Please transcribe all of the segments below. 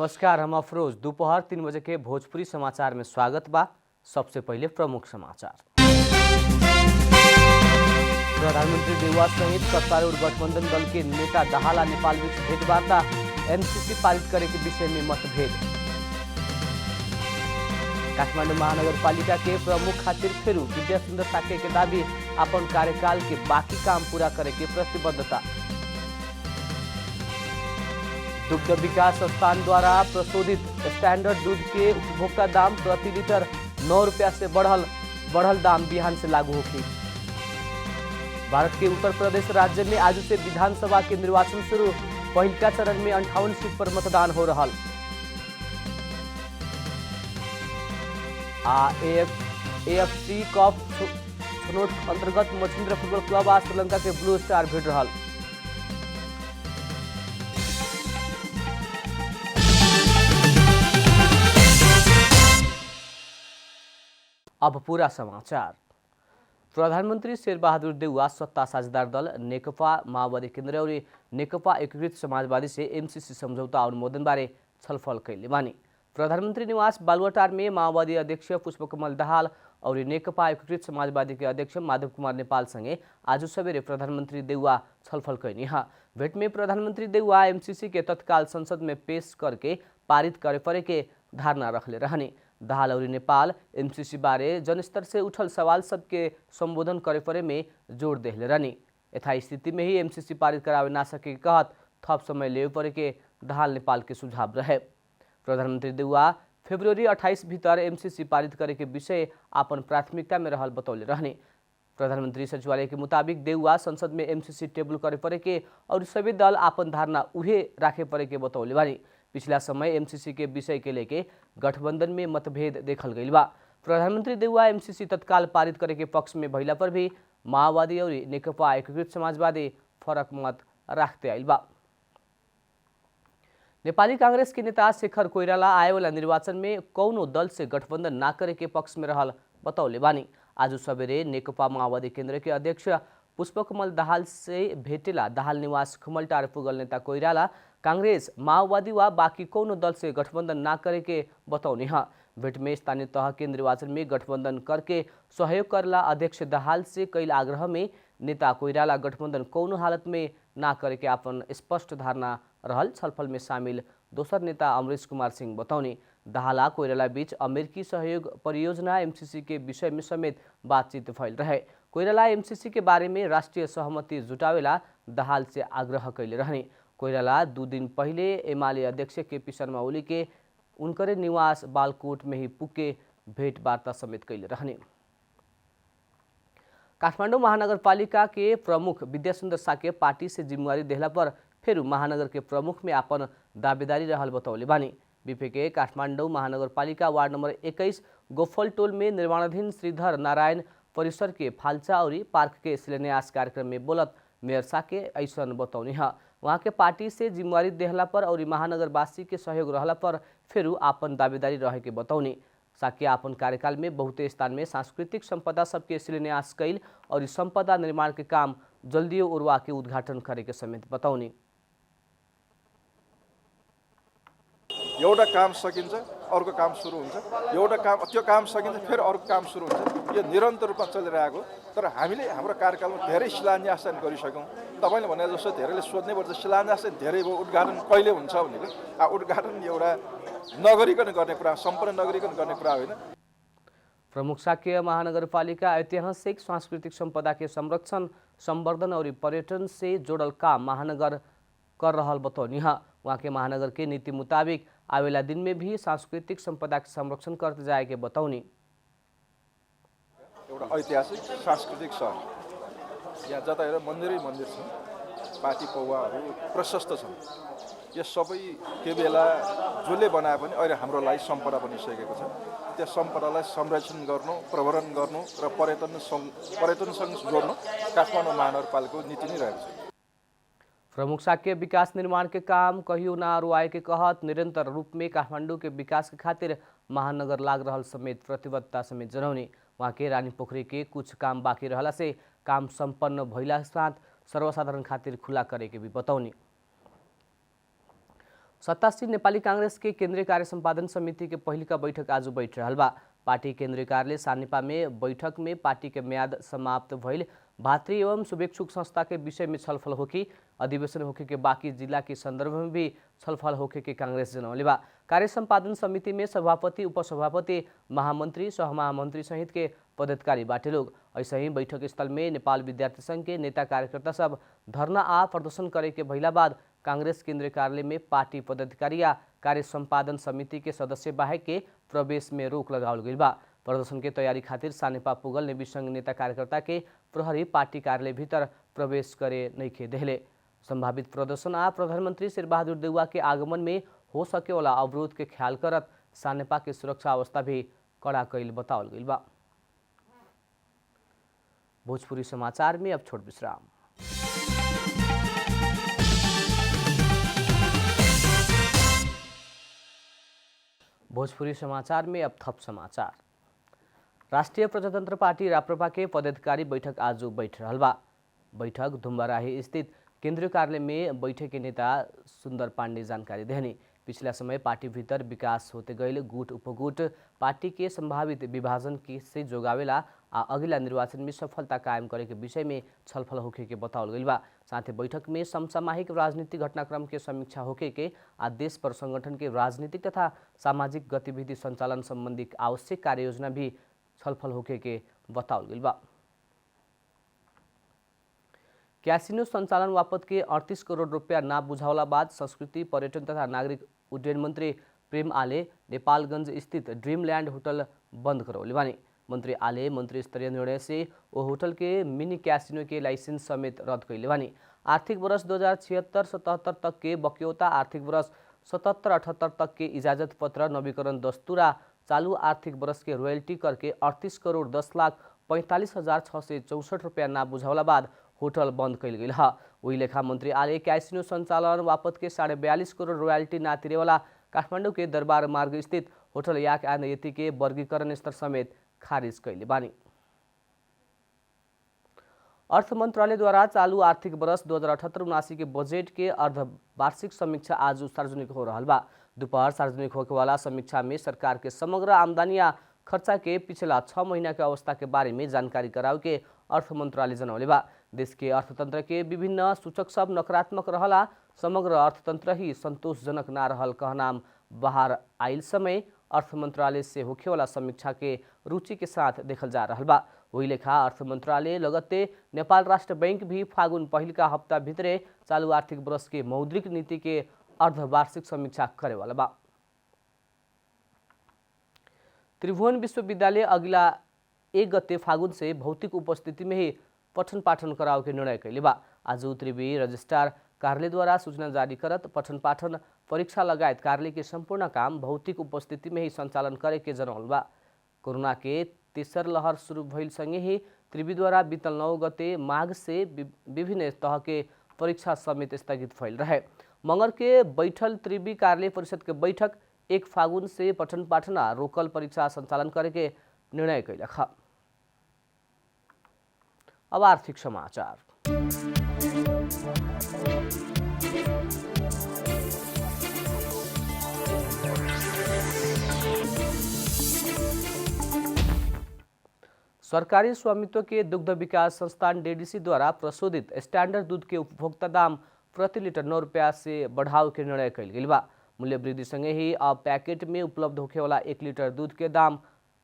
नमस्कार, हम अफरोज। दोपहर 3 बजे के भोजपुरी समाचार में स्वागत बा। सबसे पहले प्रमुख समाचार। प्रधानमंत्री देउवा सहित सत्तारूढ़ गठबंधन दल के नेता दाहाला नेपाल बीच भेंटवार्ता, एमसीसी पारित करे के विषय में मतभेद। काठमाडौँ महानगरपालिका के प्रमुख खातिर फेरू विद्यासुंदर साके के दावी, अपन कार्यकाल के बाकी काम पूरा करे के प्रतिबद्धता। दुग्ध विकास संस्थान द्वारा प्रशोधित स्टैंडर्ड दूध के उपभोक्ता दाम प्रति लीटर 9 रुपया से बढ़ल दाम बिहान से लागू होगी। भारत के उत्तर प्रदेश राज्य में आज से विधानसभा के निर्वाचन शुरू, पहिलका चरण में 58 सीट पर मतदान हो रहा। AFC कप छनौट अंतर्गत मछिन्द्र फुटबॉल क्लब आज श्रीलंका के ब्लू स्टार भेट रहा। अब पूरा समाचार। प्रधानमंत्री शेरबहादुर देउवा सत्ता साझेदार दल नेकपा माओवादी केन्द्र और नेकपा एकीकृत समाजवादी से एमसीसी समझौता अनुमोदन बारे छलफल कैले बानी। प्रधानमंत्री निवास बालुवाटार में माओवादी अध्यक्ष पुष्पकमल दाहाल और नेकपा एकीकृत समाजवादी के अध्यक्ष माधव कुमार नेपाल संगे आज सवेरे प्रधानमंत्री देउवा छलफल कैनी। भेंट में प्रधानमंत्री देउवा एमसीसी के तत्काल संसद में पेश करके पारित करे परे के धारणा रखले रहने। दाहाल और नेपाल एमसीसी बारे जनस्तर से उठल सवाल सबके संबोधन करे परे में जोड़ देले रहनी। यथा स्थिति में ही एमसीसी पारित करावे ना सके के कहत थप समय ले परे के दाहाल नेपाल के सुझाव रहे। प्रधानमंत्री देउवा फेब्रुअरी 28 भीतर एमसीसी पारित करे के विषय अपन प्राथमिकता में रहल बतौले रहने। प्रधानमंत्री सचिवालय के मुताबिक देउवा संसद में एमसीसी टेबल करे परे के और सभी दल अपन धारणा उहे राखे परे के बतौले बानी। पिछला समय एमसीसी के विषय के लेके गठबंधन में मतभेद देखल गई बा। प्रधानमंत्री देउवा एमसीसी तत्काल पारित करे के पक्ष में भइला पर भी माओवादी और नेकपा एकीकृत समाजवादी फरक मत राखते आइल बा। नेपाली कांग्रेस के नेता शेखर कोइराला आए वाला निर्वाचन में कौनो दल से गठबंधन ना करे के पक्ष में रहल बतौले बानी। आज सवेरे नेकपा माओवादी केन्द्र के अध्यक्ष पुष्पकमल दाहाल से भेटेला दाहाल निवास खुमलटार पुगल नेता कोइराला कांग्रेस माओवादी वा बाकी कौनो दल से गठबंधन ना करे के बतौनी। भेंट में स्थानीय तह के निर्वाचन में गठबंधन करके सहयोग करला अध्यक्ष दाहाल से कैल आग्रह में नेता कोइराला गठबंधन कौनो हालत में ना करे के अपन स्पष्ट धारणा रहल छलफल में शामिल दोसर नेता अमरेश कुमार सिंह बतौनी। दाहाला कोइराला बीच अमेरिकी सहयोग परियोजना एमसीसी के विषय में समेत बातचीत भइल रहे। कोइराला एमसीसी के बारे में राष्ट्रीय सहमति जुटावेला दाहाल से आग्रह कैले रहने। कोइराला 2 दिन पहले एमाले अध्यक्ष केपी शर्मा ओली के उनकरे निवास बालकोट में ही पुगे भेंट वार्ता समेत कैले रहने। काठमाडौँ महानगरपालिका के प्रमुख विद्यासुंदर साके पार्टी से जिम्मेवारी देहला पर फेरू महानगर के प्रमुख में अपन दावेदारी रहल बतौले बानी। बीपे के काठमाडौँ महानगरपालिका वार्ड नंबर 21 गोफलटोल में निर्माणाधीन श्रीधर नारायण परिसर के फाल्चा और पार्क के शिलान्यास कार्यक्रम में बोलत मेयर साके ऐसन बतौनी। वहाँ के पार्टी से जिम्मेवारी देहला पर और महानगरवासी के सहयोग रहला पर फेरू आपन दावेदारी रहे के बतौनी। साके आपन कार्यकाल में बहुते स्थान में सांस्कृतिक संपदा सबके शिलान्यास कैल और संपदा निर्माण के काम जल्दी उर्वा के उद्घाटन करे के समेत बतौनी। एउटा काम सकिन्छ अर्को काम सुरु हुन्छ, एउटा काम त्यो काम सकिन्छ फेरि अर्को काम सुरु हुन्छ। यो निरन्तर रूपमा चलिरहेको। तर हामीले हाम्रो कार्यकालमा धेरै शिलान्यास गरिसक्यौँ। तपाईले भने जस्तो धेरैले सोध्ने पर्छ शिलान्यास धेरै भयो, उद्घाटन कहिले हुन्छ भनेको। उद्घाटन एउटा नगरिकन गर्ने कुरा, सम्पूर्ण नगरिकन गर्ने कुरा होइन। प्रमुख साके महानगरपालिका ऐतिहासिक सांस्कृतिक संपदा के संरक्षण, संवर्धन और पर्यटन से जोड़ल काम महानगर कर रहल बतौनी। वहाँ के महानगर के नीति मुताबिक आवेला दिन में भी सांस्कृतिक संपदा के संरक्षण करते जाए के बतौनी। एउटा ऐतिहासिक सांस्कृतिक शहर, यहाँ जता हेर मन्दिरै मन्दिर छन्, पाटी पौवाहरू प्रशस्त छन्। यस सबै के बेला जसले बनाए पनि अहिले हाम्रो लागि सम्पदा बनिसकेको छ। त्यस सम्पदालाई संरक्षण गर्नु, प्रवर्धन गर्नु र पर्यटनसँग जोड्नु काठमाडौँ महानगरपालिकाको नीति नै रहेको छ। प्रमुख साके विकास निर्माण के काम कहियो ना रुआए के कहत निरंतर रूप में काठमांडू के विकास के खातिर महानगर लाग रहल समेत प्रतिबद्धता समेत जनौनी। वहाँ के रानी पोखरी के कुछ काम बाकी रहला से काम संपन्न भइला साथ सर्वसाधारण खातिर खुला करे के भी बतौनी। सत्तासीन नेपाली कांग्रेस के केंद्रीय कार्य संपादन समिति के पहली का बैठक आज बैठ रहल बा। पार्टी केंद्रीय कार्यालय सानिपा में बैठक में पार्टी के म्याद समाप्त भइल भातृ एवं शुभेच्छुक संस्था के विषय में छलफल होकी, अधिवेशन होके के बाकी जिला के संदर्भ में भी छलफल होके के कांग्रेस जनौले बा। कार्य संपादन समिति में सभापति, उपसभापति, महामंत्री, सहमहामंत्री सहित के पदाधिकारी बाटे लोग। ऐसे ही बैठक स्थल में नेपाल विद्यार्थी संघ के नेता कार्यकर्ता सब धरना आ प्रदर्शन करे के भइला बाद कांग्रेस केंद्रीय कार्यालय में पार्टी पदाधिकारी या कार्य संपादन समिति के सदस्य बाहेक के प्रवेश में रोक लगावल गइल बा। प्रदर्शन के तैयारी खातिर सानेपा पुगल नेवी संघ नेता कार्यकर्ता के प्रहरी पार्टी कार्यालय भीतर प्रवेश करे नइखे देहले। संभावित प्रदर्शन आ प्रधानमंत्री शेरबहादुर देउवा के आगमन में हो सके वाला अवरोध के ख्याल करत सानेपा के सुरक्षा अवस्था भी कड़ा कइल बतावल गइल बा। भोजपुरी समाचार में अब छोट विश्राम। भोजपुरी समाचार में अब थप समाचार। राष्ट्रिय प्रजातंत्र पार्टी राप्रपा के पदाधिकारी बैठक आज बैठ रहल बा। बैठक धुम्बाराही स्थित केंद्रीय कार्यालय में बैठक के नेता सुंदर पांडे जानकारी देहनी। पिछला समय पार्टी भीतर विकास होते गईल गुट उपगुट पार्टी के संभावित विभाजन के से जोगावेला आ अगिला निर्वाचन में सफलता कायम करे के विषय में छलफल होके के बतावल गइल बा। साथ ही बैठक में समसामयिक राजनीतिक घटनाक्रम के समीक्षा होके के आ देश पर संगठन के राजनीतिक तथा सामाजिक गतिविधि संचालन संबंधी आवश्यक कार्ययोजना भी छलफल होके के बतावल गइल बा। क्यासिनो संचालन बापत के 38 करोड़ रुपया ना बुझावला बाद संस्कृति, पर्यटन तथा नागरिक उड्डयन मंत्री प्रेम आले नेपालगंज स्थित ड्रीमलैंड होटल बंद करौले बानी। मंत्री आले मंत्री स्तरीय निर्णय से वो होटल के मिनी क्यासिनो के लाइसेंस समेत रद्द कैले बानी। आर्थिक वर्ष 2076-77 तक के बक्यौता आर्थिक वर्ष 77-78 तक के इजाजत पत्र नवीकरण दस्तूरा चालू आर्थिक वर्ष के रॉयल्टी कर के 38 करोड़ 10,45,664 रुपया ना बुझावला बाद होटल बंद कैल गई है। वही लेखा मंत्री आले क्यासिनो संचालन बापत के 42.5 करोड़ रॉयल्टी ना तिरेवाला काठमाडौँ के दरबार मार्ग स्थित होटल याक एंड यति के वर्गीकरण स्तर समेत खारिज कैले बानी। अर्थ मंत्रालय द्वारा चालू आर्थिक वर्ष 2078-79 के बजेट के अर्धवार्षिक समीक्षा आज सार्वजनिक हो रहा बा। दोपहर सार्वजनिक होने वाला समीक्षा में सरकार के समग्र आमदनी या खर्चा के पिछला 6 महीना के अवस्था के बारे में जानकारी कराव के अर्थ मंत्रालय जनौले बा। देश के अर्थतंत्र के विभिन्न सूचक सब नकारात्मक रहला, समग्र अर्थतंत्र ही संतोषजनक ना रहल कहनाम बाहर आइल समय अर्थ मंत्रालय से होखे वाला समीक्षा के रुचि के साथ देखल जा रहा बा। वही लेखा अर्थ मंत्रालय लगते नेपाल राष्ट्र बैंक भी फागुन पहिल का हफ्ता भीतरे चालू आर्थिक वर्ष के मौद्रिक नीति के अर्धवार्षिक समीक्षा करे वाला बा। त्रिभुवन विश्वविद्यालय अगिला 1 गते फागुन से भौतिक उपस्थिति में ही पठन पाठन कराव के निर्णय कैले बा। आज त्रिवी रजिस्ट्रार कार्यालय द्वारा सूचना जारी करत पठन पाठन परीक्षा लगायत कार्यालय के संपूर्ण काम भौतिक उपस्थिति में ही संचालन करे के जनौल बा। कोरोना के तेसर लहर शुरू भइल संगे ही त्रिवी द्वारा बीतल 9 गते माघ से विभिन्न तह के परीक्षा समेत स्थगित भइल रहे। मंगर के बैठल त्रिवी कार्यालय परिषद के बैठक 1 फागुन से पठन पाठन रोकल परीक्षा संचालन करे के निर्णय कैलक है। अब आर्थिक समाचार। सरकारी स्वामित्व के दुग्ध विकास संस्थान डेडीसी द्वारा प्रशोधित स्टैंडर्ड दूध के उपभोक्ता दाम प्रति लीटर 9 रुपया से बढ़ाव के निर्णय कैल गेल बा। मूल्य वृद्धि संगे ही अब पैकेट में उपलब्ध होखे वाला 1 लीटर दूध के दाम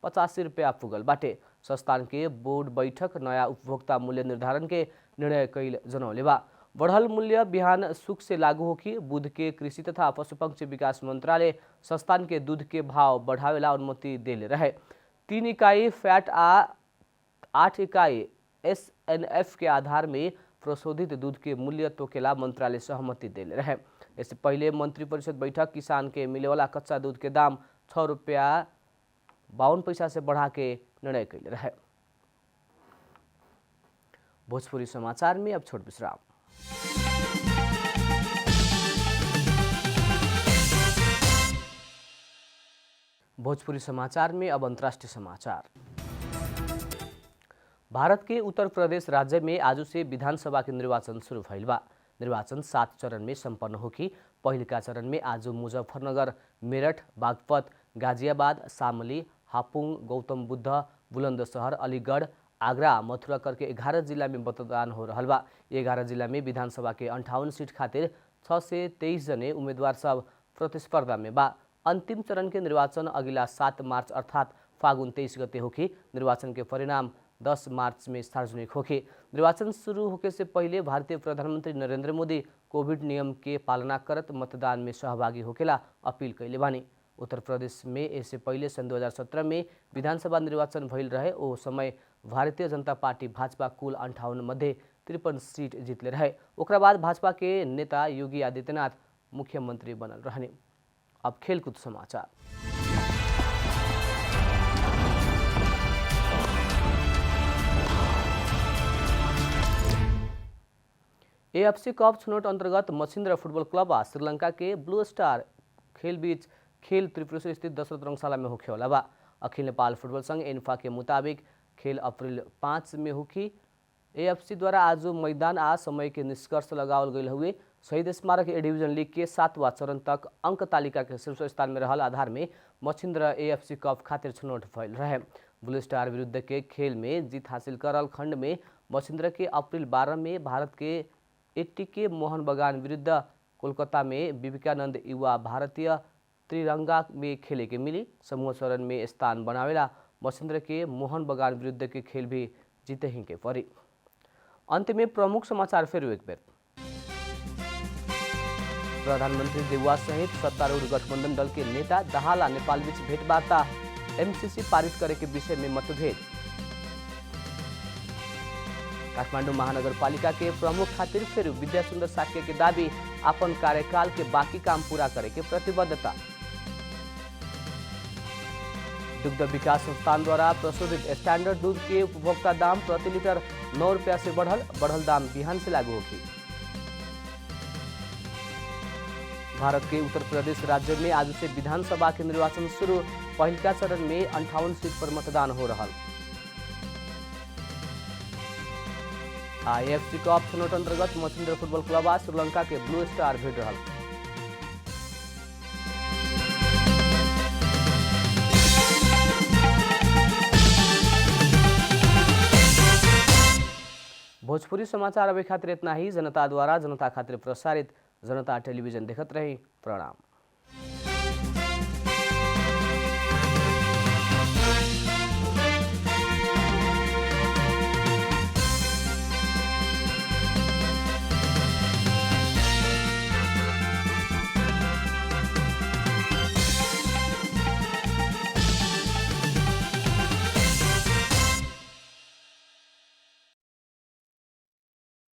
85 रुपया पुगल बाटे। संस्थान के बोर्ड बैठक नया उपभोक्ता मूल्य निर्धारण के निर्णय कैल जनौले बा। बढ़ल मूल्य बिहान सुख से लागू होगी। बुध के कृषि तथा पशुपक्षी विकास मंत्रालय संस्थान के दूध के भाव बढ़ावेला अनुमति देले रहे। 3 इकाई फैट आ 8 इकाई SNF के आधार में प्रशोधित दूध के मूल्य तोकेला मंत्रालय सहमति देले रहे। इससे पहले मंत्री परिषद बैठक किसान के मिले वाला कच्चा दूध के दाम 6 रुपया 52 पैसा से बढ़ा के निर्णय कैले रहे। भोजपुरी समाचार में अब छोट विश्राम। भोजपुरी समाचार में अब अंतर्राष्ट्रीय समाचार। भारत के उत्तर प्रदेश राज्य में आज से विधानसभा के निर्वाचन शुरू भइल बा। निर्वाचन 7 चरण में संपन्न होगी। पहिलका चरण में आज मुजफ्फरनगर, मेरठ, बागपत, गाजियाबाद, शामली, हापुङ, गौतम बुद्ध, बुलंदशहर, अलीगढ़, आगरा, मथुरा करके 11 जिला में मतदान हो रहा बा। 11 जिला में विधानसभा के 58 सीट खातिर 623 जने उम्मीदवार सब प्रतिस्पर्धा में बा। अंतिम चरण के निर्वाचन अगिला 7 मार्च अर्थात फागुन 23 गते होगी। निर्वाचन के परिणाम 10 मार्च में सार्वजनिक होगी। निर्वाचन शुरू होने से पहले भारतीय प्रधानमंत्री नरेंद्र मोदी कोविड नियम के पालना करत मतदान में सहभागी होकेला अपील कैले बानी। उत्तर प्रदेश में इससे पहले सन 2017 में विधानसभा निर्वाचन भइल रहे। ओ समय भारतीय जनता पार्टी भाजपा कुल 58 मध्ये 53 सीट जीतले रहे। ओकरा बाद भाजपा के नेता योगी आदित्यनाथ मुख्यमंत्री बनल रहने। अब खेलकूद समाचार। एएफसी कप छनौट अंतर्गत मछिन्द्र फुटबल क्लब आ श्रीलंका के ब्लू स्टार खेल बीच खेल त्रिपुरेश्वर स्थित दशरथ रंगशाला में होखे वाला बा। अखिल नेपाल फुटबल संघ एन्फा के मुताबिक खेल अप्रैल 5 में होगी। एएफसी द्वारा आज मैदान आ समय के निष्कर्ष लगावल गई हुए शहीद स्मारक ए डिवीजन लीग के 7वां चरण तक अंक तालिका के शीर्ष स्थान में रहल आधार में मछिन्द्र एएफसी कप खातिर छनौट भइल रहे। ब्लू स्टार विरुद्ध के खेल में जीत हासिल करल खंड में मछिन्द्र के अप्रैल 12 में भारत के एटीके मोहन बगान विरुद्ध कोलकाता में विवेकानंद युवा भारतीय त्रिरंगा में खेले के मिली। समूह चरण में स्थान बनावेला मछिन्द्र के मोहन बगान विरुद्ध के खेल भी जीते ही के परी। अंत में प्रमुख समाचार फिर एक बेर। प्रधानमंत्री देउवा सहित सत्तारूढ़ गठबंधन दल के नेता दाहाला नेपाल बीच भेंटवार्ता, एमसीसी पारित करे के विषय में मतभेद। काठमाडौँ महानगरपालिका के प्रमुख खातिर फिर विद्यासुंदर साक्य के दाबी, अपन कार्यकाल के बाकी काम पूरा करे के प्रतिबद्धता। दुग्ध विकास संस्थान द्वारा प्रशोधित स्टैंडर्ड दूध के उपभोक्ता दाम प्रति लीटर 9 रुपया से बढ़ल दाम बिहान से लागू होगी। भारत के उत्तर प्रदेश राज्य में आज से विधानसभा के निर्वाचन शुरू। पहिलका चरण में 58 सीट पर मतदान हो रहा। एएफसी कप छनौट अंतर्गत मछिन्द्र फुटबल क्लब आ श्रीलंका के ब्लू स्टार भिड़ रहा। भोजपुरी समाचार अभी खातिर इतना ही। जनता द्वारा जनता खातिर प्रसारित जनता टेलीविजन देखत रही। प्रणाम।